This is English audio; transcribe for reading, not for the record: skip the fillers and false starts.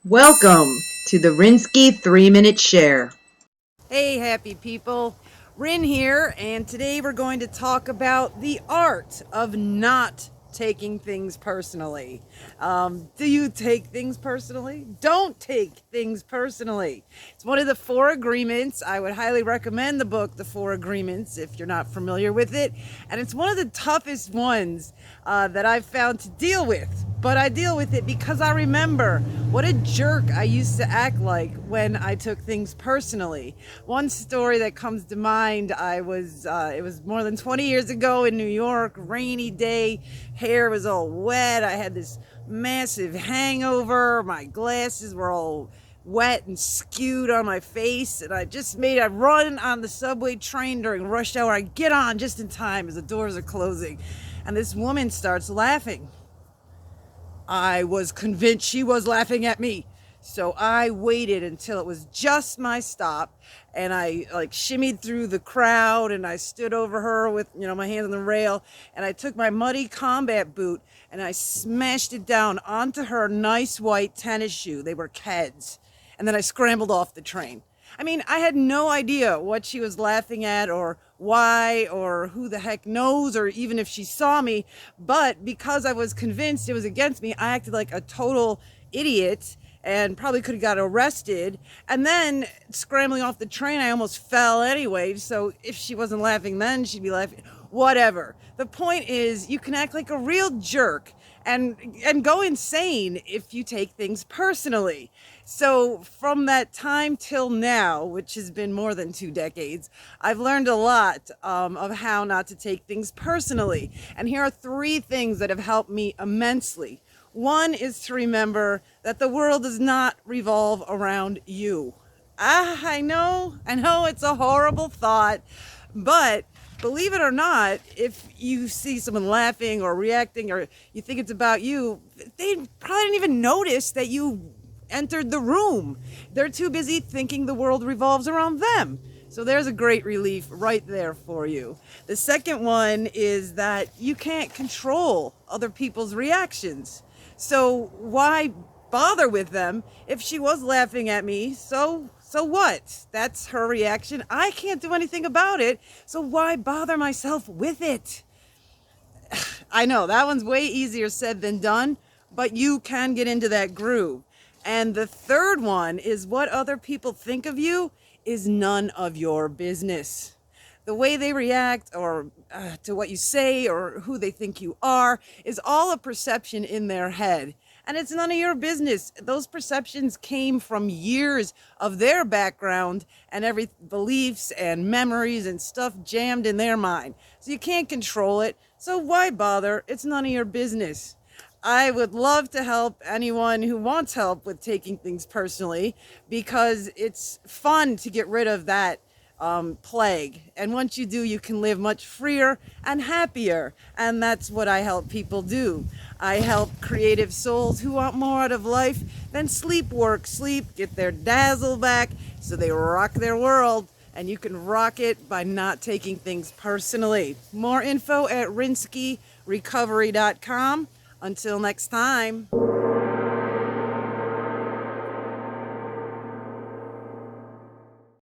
Welcome to the Rynski 3-Minute Share. Hey, happy people. Ryn here, and today we're going to talk about the art of not taking things personally. Do you take things personally? Don't take things personally. It's one of the 4 agreements. I would highly recommend the book, The 4 Agreements, if you're not familiar with it. And it's one of the toughest ones that I've found to deal with. But I deal with it because I remember what a jerk I used to act like when I took things personally. One story that comes to mind, it was more than 20 years ago in New York, rainy day, hair was all wet, I had this massive hangover, my glasses were all wet and skewed on my face, and I run on the subway train during rush hour. I get on just in time as the doors are closing, and this woman starts laughing. I was convinced she was laughing at me. So I waited until it was just my stop, and I shimmied through the crowd, and I stood over her with, my hand on the rail, and I took my muddy combat boot and I smashed it down onto her nice white tennis shoe. They were Keds. And then I scrambled off the train. I mean, I had no idea what she was laughing at or why or who the heck knows, or even if she saw me. But because I was convinced it was against me, I acted like a total idiot and probably could have got arrested. And then scrambling off the train, I almost fell anyway. So if she wasn't laughing then, she'd be laughing. Whatever. The point is, you can act like a real jerk and go insane if you take things personally. So from that time till now, which has been more than 2 decades, I've learned a lot of how not to take things personally. And here are 3 things that have helped me immensely. One is to remember that the world does not revolve around you. I know it's a horrible thought, but believe it or not, if you see someone laughing or reacting or you think it's about you, they probably didn't even notice that you entered the room. They're too busy thinking the world revolves around them. So there's a great relief right there for you. The second one is that you can't control other people's reactions. So why bother with them? If she was laughing at me, so what? That's her reaction. I can't do anything about it. So why bother myself with it? I know that one's way easier said than done, but you can get into that groove. And the third one is what other people think of you is none of your business. The way they react or to what you say or who they think you are is all a perception in their head. And it's none of your business. Those perceptions came from years of their background and every beliefs and memories and stuff jammed in their mind. So you can't control it. So why bother? It's none of your business. I would love to help anyone who wants help with taking things personally, because it's fun to get rid of that plague. And once you do, you can live much freer and happier. And that's what I help people do. I help creative souls who want more out of life than sleep, work, sleep, get their dazzle back so they rock their world. And you can rock it by not taking things personally. More info at rynskirecovery.com. Until next time.